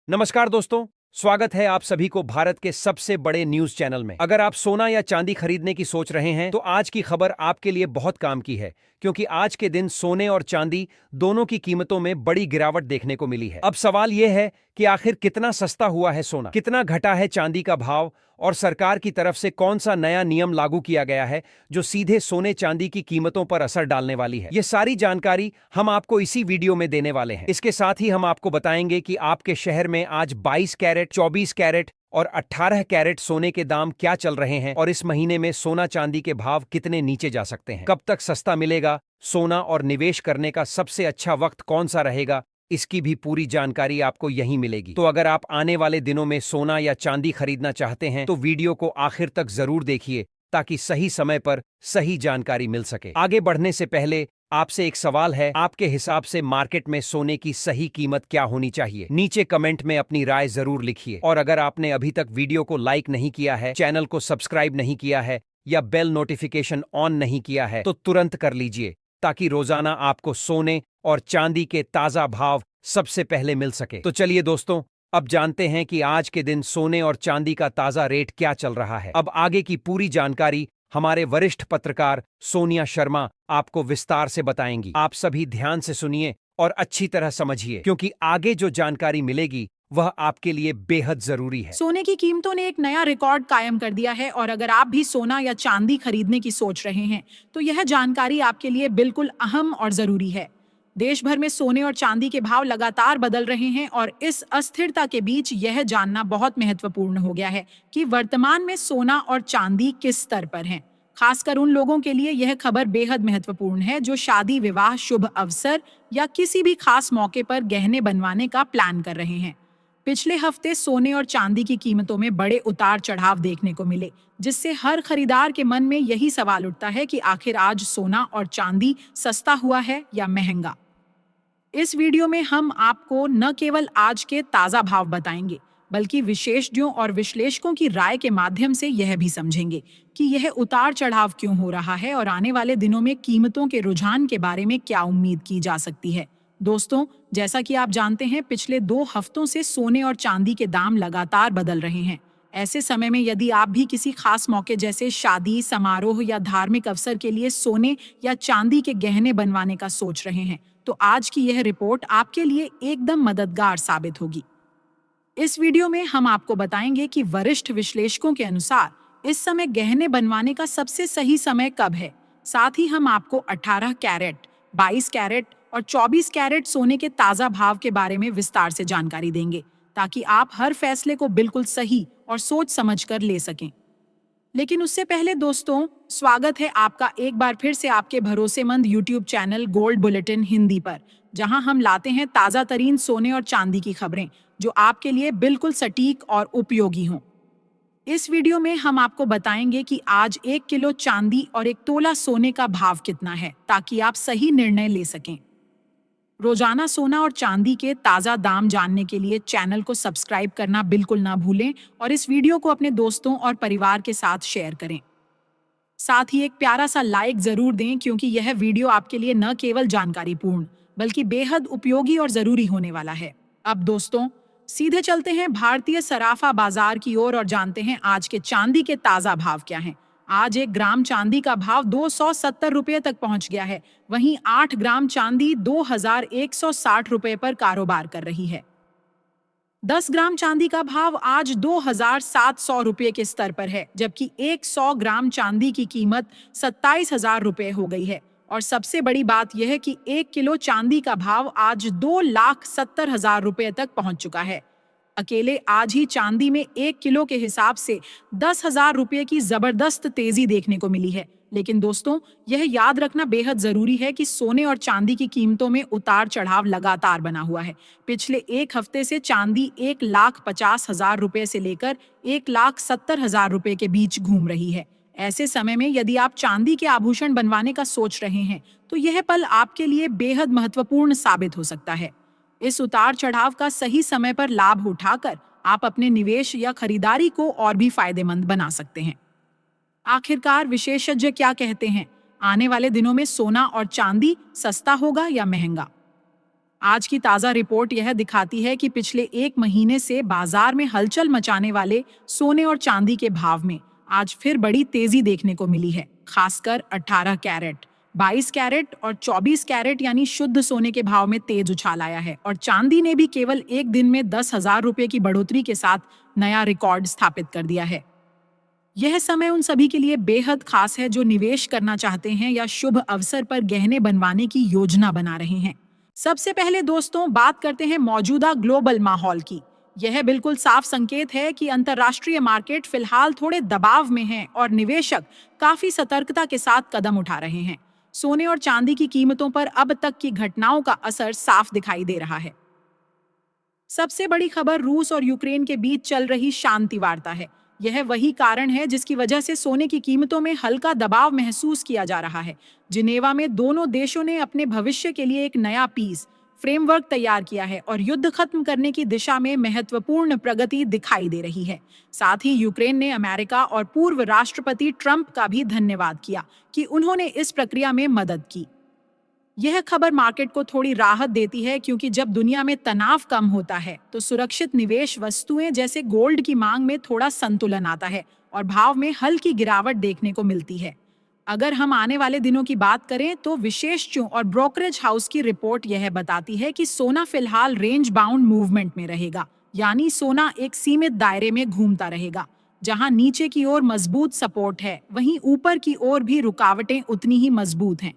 नमस्कार दोस्तों, स्वागत है आप सभी को भारत के सबसे बड़े न्यूज चैनल में। अगर आप सोना या चांदी खरीदने की सोच रहे हैं तो आज की खबर आपके लिए बहुत काम की है, क्योंकि आज के दिन सोने और चांदी दोनों की कीमतों में बड़ी गिरावट देखने को मिली है। अब सवाल यह है कि आखिर कितना सस्ता हुआ है सोना, कितना घटा है चांदी का भाव और सरकार की तरफ से कौन सा नया नियम लागू किया गया है जो सीधे सोने चांदी की कीमतों पर असर डालने वाली है। ये सारी जानकारी हम आपको इसी वीडियो में देने वाले हैं। इसके साथ ही हम आपको बताएंगे कि आपके शहर में आज 22 कैरेट, 24 कैरेट और 18 कैरेट सोने के दाम क्या चल रहे हैं और इस महीने में सोना चांदी के भाव कितने नीचे जा सकते हैं, कब तक सस्ता मिलेगा सोना और निवेश करने का सबसे अच्छा वक्त कौन सा रहेगा, इसकी भी पूरी जानकारी आपको यहीं मिलेगी। तो अगर आप आने वाले दिनों में सोना या चांदी खरीदना चाहते हैं तो वीडियो को आखिर तक जरूर देखिए ताकि सही समय पर सही जानकारी मिल सके। आगे बढ़ने से पहले आपसे एक सवाल है, आपके हिसाब से मार्केट में सोने की सही कीमत क्या होनी चाहिए? नीचे कमेंट में अपनी राय जरूर लिखिए। और अगर आपने अभी तक वीडियो को लाइक नहीं किया है, चैनल को सब्सक्राइब नहीं किया है या बेल नोटिफिकेशन ऑन नहीं किया है तो तुरंत कर लीजिए, ताकि रोजाना आपको सोने और चांदी के ताजा भाव सबसे पहले मिल सके। तो चलिए दोस्तों, अब जानते हैं कि आज के दिन सोने और चांदी का ताजा रेट क्या चल रहा है। अब आगे की पूरी जानकारी हमारे वरिष्ठ पत्रकार सोनिया शर्मा आपको विस्तार से बताएंगी। आप सभी ध्यान से सुनिए और अच्छी तरह समझिए, क्योंकि आगे जो जानकारी मिलेगी वह आपके लिए बेहद जरूरी है। सोने की कीमतों ने एक नया रिकॉर्ड कायम कर दिया है और अगर आप भी सोना या चांदी खरीदने की सोच रहे हैं तो यह जानकारी आपके लिए बिल्कुल अहम और जरूरी है। देश भर में सोने और चांदी के भाव लगातार बदल रहे हैं और इस अस्थिरता के बीच यह जानना बहुत महत्वपूर्ण हो गया है कि वर्तमान में सोना और चांदी किस स्तर पर हैं। खासकर उन लोगों के लिए यह खबर बेहद महत्वपूर्ण है जो शादी, विवाह, शुभ अवसर या किसी भी खास मौके पर गहने बनवाने का प्लान कर रहे हैं। पिछले हफ्ते सोने और चांदी की कीमतों में बड़े उतार चढ़ाव देखने को मिले, जिससे हर खरीदार के मन में यही सवाल उठता है कि आखिर आज सोना और चांदी सस्ता हुआ है या महंगा। इस वीडियो में हम आपको न केवल आज के ताजा भाव बताएंगे, बल्कि विशेषज्ञों और विश्लेषकों की राय के माध्यम से यह भी समझेंगे कि यह उतार चढ़ाव क्यों हो रहा है और आने वाले दिनों में कीमतों के रुझान के बारे में क्या उम्मीद की जा सकती है। दोस्तों, जैसा कि आप जानते हैं, पिछले 2 हफ्तों से सोने और चांदी के दाम लगातार बदल रहे हैं। ऐसे समय में यदि आप भी किसी खास मौके जैसे शादी, समारोह या धार्मिक अवसर के लिए सोने या चांदी के गहने बनवाने का सोच रहे हैं, तो आज की यह रिपोर्ट आपके लिए एकदम मददगार साबित होगी। इस वीडियो में हम आपको बताएंगे कि वरिष्ठ विश्लेषकों के अनुसार इस समय गहने बनवाने का सबसे सही समय कब है। साथ ही हम आपको 18 कैरेट, 22 कैरेट और 24 कैरेट सोने के ताजा भाव के बारे में विस्तार से जानकारी देंगे, ताकि आप हर फैसले को बिल्कुल सही और सोच समझकर ले सकें। लेकिन उससे पहले दोस्तों, स्वागत है आपका एक बार फिर से आपके भरोसेमंद YouTube channel gold bulletin Hindi पर, जहां हम लाते हैं ताजा तरीन सोने और चांदी की खबरें जो आपके लिए बिल्कुल सटीक और उपयोगी हों। इस वीडियो में हम आपको बताएंगे कि आज 1 किलो चांदी और 1 तोला सोने का भाव कितना है, ताकि आप सही निर्णय ले सकें। रोजाना सोना और चांदी के ताजा दाम जानने के लिए चैनल को सब्सक्राइब करना बिल्कुल ना भूलें और इस वीडियो को अपने दोस्तों और परिवार के साथ शेयर करें। साथ ही एक प्यारा सा लाइक जरूर दें, क्योंकि यह वीडियो आपके लिए न केवल जानकारीपूर्ण बल्कि बेहद उपयोगी और जरूरी होने वाला है। अब दोस्तों, सीधे चलते हैं भारतीय सराफा बाजार की ओर और जानते हैं आज के चांदी के ताजा भाव क्या हैं। आज 1 ग्राम चांदी का भाव 270 रुपये तक पहुंच गया है। वहीं 8 ग्राम चांदी 2160 रुपये पर कारोबार कर रही है। 10 ग्राम चांदी का भाव आज 2700 रुपये के स्तर पर है, जबकि 100 ग्राम चांदी की कीमत 27,000 रुपये हो गई है। और सबसे बड़ी बात यह है कि 1 किलो चांदी का भाव आज 2,70,000 रुपये तक पहुंच चुका है। अकेले आज ही चांदी में 1 किलो के हिसाब से 10,000 रुपये की जबरदस्त तेजी देखने को मिली है। लेकिन दोस्तों, यह याद रखना बेहद जरूरी है कि सोने और चांदी की कीमतों में उतार चढ़ाव लगातार बना हुआ है। पिछले 1 हफ्ते से चांदी 1,50,000 रुपये से लेकर 1,70,000 रुपये के बीच घूम रही है। ऐसे समय में यदि आप चांदी के आभूषण बनवाने का सोच रहे हैं तो यह पल आपके लिए बेहद महत्वपूर्ण साबित हो सकता है। इस उतार चढ़ाव का सही समय पर लाभ उठाकर आप अपने निवेश या खरीदारी को और भी फायदेमंद बना सकते हैं। आखिरकार विशेषज्ञ क्या कहते हैं? आने वाले दिनों में सोना और चांदी सस्ता होगा या महंगा? आज की ताज़ा रिपोर्ट यह दिखाती है कि पिछले एक महीने से बाजार में हलचल मचाने वाले सोने और चांदी के भाव में आज फिर बड़ी तेजी देखने को मिली है। खासकर 18 कैरेट, 22 कैरेट और 24 कैरेट यानी शुद्ध सोने के भाव में तेज उछाल आया है और चांदी ने भी केवल एक दिन में 10,000 रुपये की बढ़ोतरी के साथ नया रिकॉर्ड स्थापित कर दिया है। यह समय उन सभी के लिए बेहद खास है जो निवेश करना चाहते हैं या शुभ अवसर पर गहने बनवाने की योजना बना रहे हैं। सबसे पहले दोस्तों बात करते हैं मौजूदा ग्लोबल माहौल की। यह बिल्कुल साफ संकेत है कि अंतर्राष्ट्रीय मार्केट फिलहाल थोड़े दबाव में है और निवेशक काफी सतर्कता के साथ कदम उठा रहे हैं। सोने और चांदी की कीमतों पर अब तक की घटनाओं का असर साफ दिखाई दे रहा है। सबसे बड़ी खबर रूस और यूक्रेन के बीच चल रही शांति वार्ता है। यह वही कारण है जिसकी वजह से सोने की कीमतों में हल्का दबाव महसूस किया जा रहा है। जिनेवा में दोनों देशों ने अपने भविष्य के लिए एक नया पीस फ्रेमवर्क तैयार किया है और युद्ध खत्म करने की दिशा में महत्वपूर्ण प्रगति दिखाई दे रही है। साथ ही यूक्रेन ने अमेरिका और पूर्व राष्ट्रपति ट्रंप का भी धन्यवाद किया कि उन्होंने इस प्रक्रिया में मदद की। यह खबर मार्केट को थोड़ी राहत देती है क्योंकि जब दुनिया में तनाव कम होता है तो सुरक्षित निवेश वस्तुएं जैसे गोल्ड की मांग में थोड़ा संतुलन आता है और भाव में हल्की गिरावट देखने को मिलती है। अगर हम आने वाले दिनों की बात करें तो विशेषज्ञों और ब्रोकरेज हाउस की रिपोर्ट यह बताती है कि सोना फिलहाल रेंज बाउंड मूवमेंट में रहेगा, यानी सोना एक सीमित दायरे में घूमता रहेगा। जहां नीचे की ओर मजबूत सपोर्ट है वहीं ऊपर की ओर भी रुकावटें उतनी ही मजबूत हैं।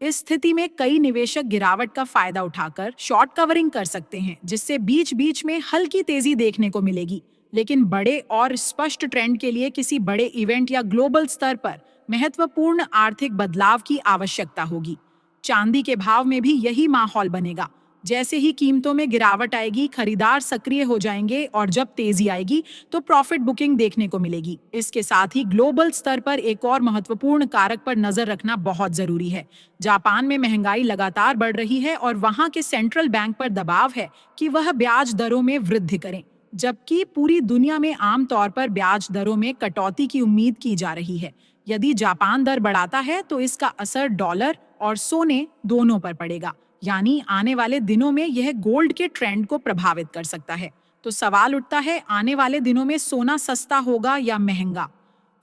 इस स्थिति में कई निवेशक गिरावट का फायदा उठाकर शॉर्ट कवरिंग कर सकते हैं, जिससे बीच बीच में हल्की तेजी देखने को मिलेगी। लेकिन बड़े और स्पष्ट ट्रेंड के लिए किसी बड़े इवेंट या ग्लोबल स्तर पर महत्वपूर्ण आर्थिक बदलाव की आवश्यकता होगी। चांदी के भाव में भी यही माहौल बनेगा। जैसे ही कीमतों में गिरावट आएगी, खरीदार सक्रिय हो जाएंगे और जब तेजी आएगी तो प्रॉफिट बुकिंग देखने को मिलेगी। इसके साथ ही ग्लोबल स्तर पर एक और महत्वपूर्ण कारक पर नजर रखना बहुत जरूरी है। जापान में महंगाई लगातार बढ़ रही है और वहां के सेंट्रल बैंक पर दबाव है कि वह ब्याज दरों में वृद्धि करें, जबकि पूरी दुनिया में आमतौर पर ब्याज दरों में कटौती की उम्मीद की जा रही है। यदि जापान दर बढ़ाता है तो इसका असर डॉलर और सोने दोनों पर पड़ेगा, यानी आने वाले दिनों में यह गोल्ड के ट्रेंड को प्रभावित कर सकता है। तो सवाल उठता है, आने वाले दिनों में सोना सस्ता होगा या महंगा?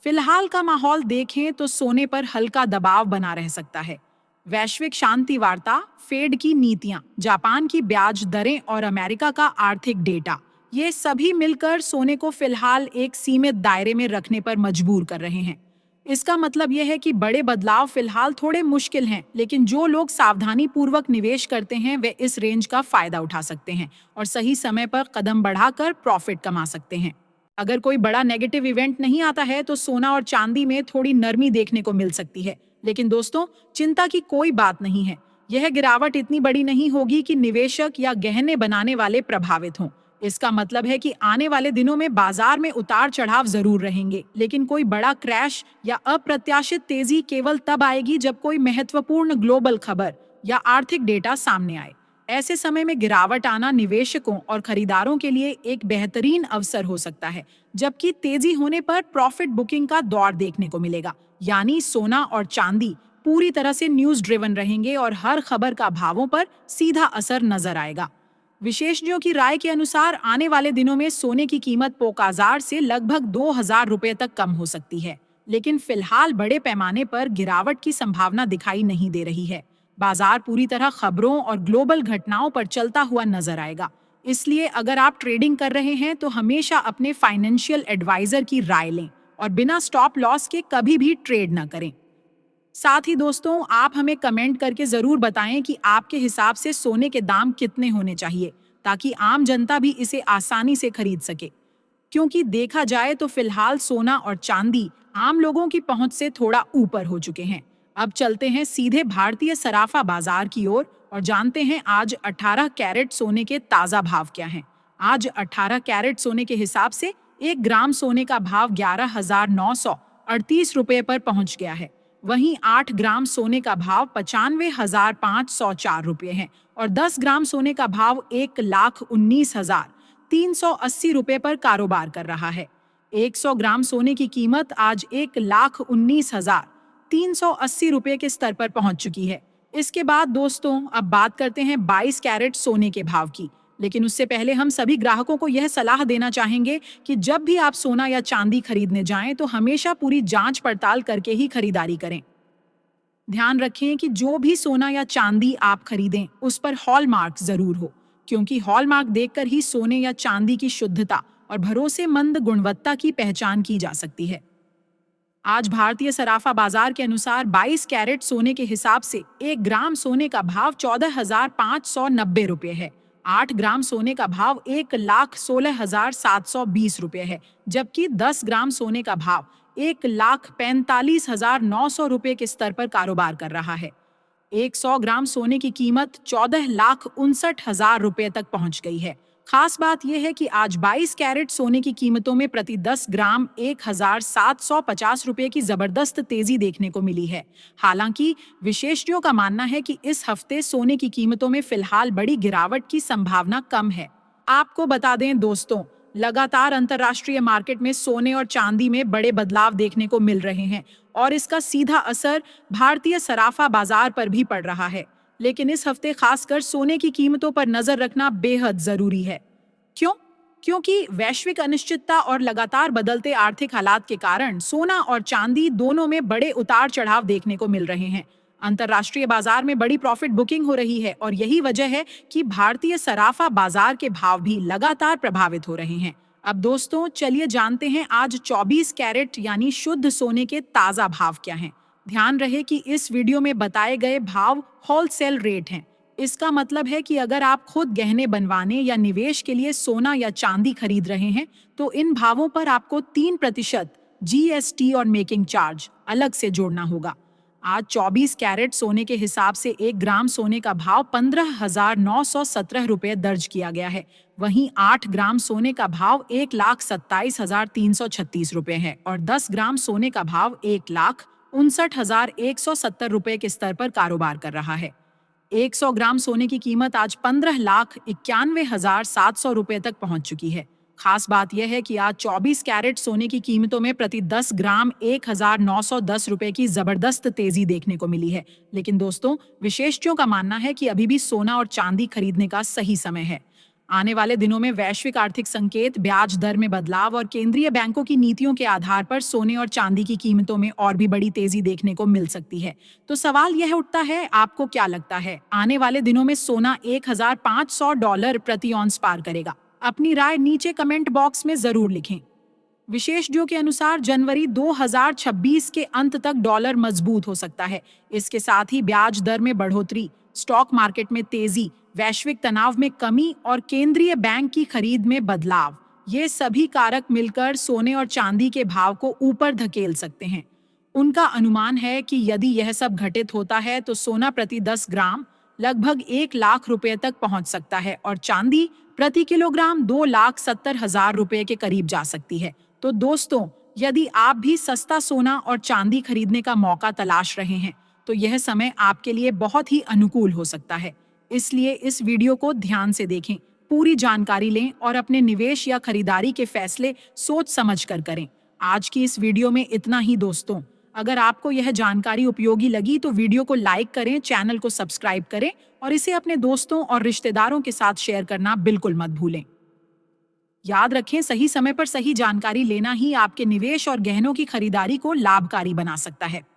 फिलहाल का माहौल देखें तो सोने पर हल्का दबाव बना रह सकता है। वैश्विक शांति वार्ता, फेड की नीतियां, जापान की ब्याज दरें और अमेरिका का आर्थिक डेटा, ये सभी मिलकर सोने को फिलहाल एक सीमित दायरे में रखने पर मजबूर कर रहे हैं। इसका मतलब यह है कि बड़े बदलाव फिलहाल थोड़े मुश्किल हैं, लेकिन जो लोग सावधानी पूर्वक निवेश करते हैं वे इस रेंज का फायदा उठा सकते हैं और सही समय पर कदम बढ़ाकर प्रॉफिट कमा सकते हैं। अगर कोई बड़ा नेगेटिव इवेंट नहीं आता है तो सोना और चांदी में थोड़ी नरमी देखने को मिल सकती है। लेकिन दोस्तों, चिंता की कोई बात नहीं है। यह गिरावट इतनी बड़ी नहीं होगी कि निवेशक या गहने बनाने वाले प्रभावित हों। इसका मतलब है कि आने वाले दिनों में बाजार में उतार चढ़ाव जरूर रहेंगे, लेकिन कोई बड़ा क्रैश या अप्रत्याशित तेजी केवल तब आएगी जब कोई महत्वपूर्ण ग्लोबल खबर या आर्थिक डेटा सामने आए। ऐसे समय में गिरावट आना निवेशकों और खरीदारों के लिए एक बेहतरीन अवसर हो सकता है, जबकि तेजी होने पर प्रॉफिट बुकिंग का दौर देखने को मिलेगा। यानी सोना और चांदी पूरी तरह से न्यूज ड्रिवन रहेंगे और हर खबर का भावों पर सीधा असर नजर आएगा। विशेषज्ञों की राय के अनुसार आने वाले दिनों में सोने की कीमत पोकाजार से लगभग 2,000 रुपये तक कम हो सकती है, लेकिन फिलहाल बड़े पैमाने पर गिरावट की संभावना दिखाई नहीं दे रही है। बाजार पूरी तरह खबरों और ग्लोबल घटनाओं पर चलता हुआ नजर आएगा। इसलिए अगर आप ट्रेडिंग कर रहे हैं तो हमेशा अपने फाइनेंशियल एडवाइजर की राय लें और बिना स्टॉप लॉस के कभी भी ट्रेड न करें। साथ ही दोस्तों, आप हमें कमेंट करके जरूर बताएं कि आपके हिसाब से सोने के दाम कितने होने चाहिए, ताकि आम जनता भी इसे आसानी से खरीद सके। क्योंकि देखा जाए तो फिलहाल सोना और चांदी आम लोगों की पहुंच से थोड़ा ऊपर हो चुके हैं। अब चलते हैं सीधे भारतीय सराफा बाजार की ओर और जानते हैं आज 18 कैरेट सोने के ताजा भाव क्या हैं। आज 18 कैरेट सोने के हिसाब से 1 ग्राम सोने का भाव 11,938 रुपये पर पहुंच गया है। वहीं 8 ग्राम सोने का भाव 95,504 रुपये है और 10 ग्राम सोने का भाव 1,19,380 रुपये पर कारोबार कर रहा है। 100 ग्राम सोने की कीमत आज 1,19,380 रुपये के स्तर पर पहुंच चुकी है। इसके बाद दोस्तों अब बात करते हैं 22 कैरेट सोने के भाव की। लेकिन उससे पहले हम सभी ग्राहकों को यह सलाह देना चाहेंगे कि जब भी आप सोना या चांदी खरीदने जाएं तो हमेशा पूरी जांच पड़ताल करके ही खरीदारी करें। ध्यान रखें कि जो भी सोना या चांदी आप खरीदें उस पर हॉलमार्क जरूर हो, क्योंकि हॉलमार्क देखकर ही सोने या चांदी की शुद्धता और भरोसेमंद गुणवत्ता की पहचान की जा सकती है। आज भारतीय सराफा बाजार के अनुसार 22 कैरेट सोने के हिसाब से 1 ग्राम सोने का भाव 14,590 रुपये है। 8 ग्राम सोने का भाव 1,16,720 रुपये है, जबकि 10 ग्राम सोने का भाव 1,45,900 रुपये के स्तर पर कारोबार कर रहा है। 100 ग्राम सोने की कीमत 14,59,000 रुपये तक पहुंच गई है। खास बात यह है कि आज 22 कैरेट सोने की कीमतों में प्रति 10 ग्राम 1,750 रुपये की जबरदस्त तेजी देखने को मिली है। हालांकि विशेषज्ञों का मानना है कि इस हफ्ते सोने की कीमतों में फिलहाल बड़ी गिरावट की संभावना कम है। आपको बता दें दोस्तों, लगातार अंतर्राष्ट्रीय मार्केट में सोने और चांदी में बड़े बदलाव देखने को मिल रहे हैं और इसका सीधा असर भारतीय सराफा बाजार पर भी पड़ रहा है। लेकिन इस हफ्ते खासकर सोने की कीमतों पर नजर रखना बेहद जरूरी है। क्यों? क्योंकि वैश्विक अनिश्चितता और लगातार बदलते आर्थिक हालात के कारण सोना और चांदी दोनों में बड़े उतार चढ़ाव देखने को मिल रहे हैं। अंतर्राष्ट्रीय बाजार में बड़ी प्रॉफिट बुकिंग हो रही है और यही वजह है कि भारतीय सराफा बाजार के भाव भी लगातार प्रभावित हो रहे हैं। अब दोस्तों चलिए जानते हैं आज 24 कैरेट यानी शुद्ध सोने के ताजा भाव क्या हैं। ध्यान रहे कि इस वीडियो में बताए गए भाव होलसेल रेट हैं। इसका मतलब है कि अगर आप खुद गहने बनवाने या निवेश के लिए सोना या चांदी खरीद रहे हैं तो इन भावों पर आपको 3% GST और मेकिंग चार्ज अलग से जोड़ना होगा। आज 24 कैरेट सोने के हिसाब से 1 ग्राम सोने का भाव 15,917 रुपये दर्ज किया गया है। वहीं 8 ग्राम सोने का भाव 1,27,336 रुपये है और 10 ग्राम सोने का भाव 1,59,170 रुपये के स्तर पर कारोबार कर रहा है। 100 ग्राम सोने की कीमत आज 15,91,700 रुपये तक पहुंच चुकी है। खास बात यह है कि आज 24 कैरेट सोने की कीमतों में प्रति 10 ग्राम 1,910 रुपये की जबरदस्त तेजी देखने को मिली है। लेकिन दोस्तों विशेषज्ञों का मानना है कि अभी भी सोना और चांदी खरीदने का सही समय है। आने वाले दिनों में वैश्विक आर्थिक संकेत, ब्याज दर में बदलाव और केंद्रीय बैंकों की नीतियों के आधार पर सोने और चांदी की कीमतों में और भी बड़ी तेजी देखने को मिल सकती है। तो सवाल यह उठता है, आपको क्या लगता है आने वाले दिनों में सोना $1,500 प्रति औंस पार करेगा? अपनी राय नीचे कमेंट बॉक्स में जरूर लिखें। विशेषज्ञों के अनुसार जनवरी 2026 के अंत तक डॉलर मजबूत हो सकता है। इसके साथ ही ब्याज दर में बढ़ोतरी, स्टॉक मार्केट में तेजी, वैश्विक तनाव में कमी और केंद्रीय बैंक की खरीद में बदलाव, ये सभी कारक मिलकर सोने और चांदी के भाव को ऊपर धकेल सकते हैं। उनका अनुमान है कि यदि यह सब घटित होता है तो सोना प्रति 10 ग्राम लगभग 1 लाख रुपए तक पहुंच सकता है और चांदी प्रति किलोग्राम 2,70,000 रुपए के करीब जा सकती है। तो दोस्तों, यदि आप भी सस्ता सोना और चांदी खरीदने का मौका तलाश रहे हैं तो यह समय आपके लिए बहुत ही अनुकूल हो सकता है। इसलिए इस वीडियो को ध्यान से देखें, पूरी जानकारी लें और अपने निवेश या खरीदारी के फैसले सोच समझ कर करें। आज की इस वीडियो में इतना ही दोस्तों। अगर आपको यह जानकारी उपयोगी लगी तो वीडियो को लाइक करें, चैनल को सब्सक्राइब करें और इसे अपने दोस्तों और रिश्तेदारों के साथ शेयर करना बिल्कुल मत भूलें। याद रखें, सही समय पर सही जानकारी लेना ही आपके निवेश और गहनों की खरीदारी को लाभकारी बना सकता है।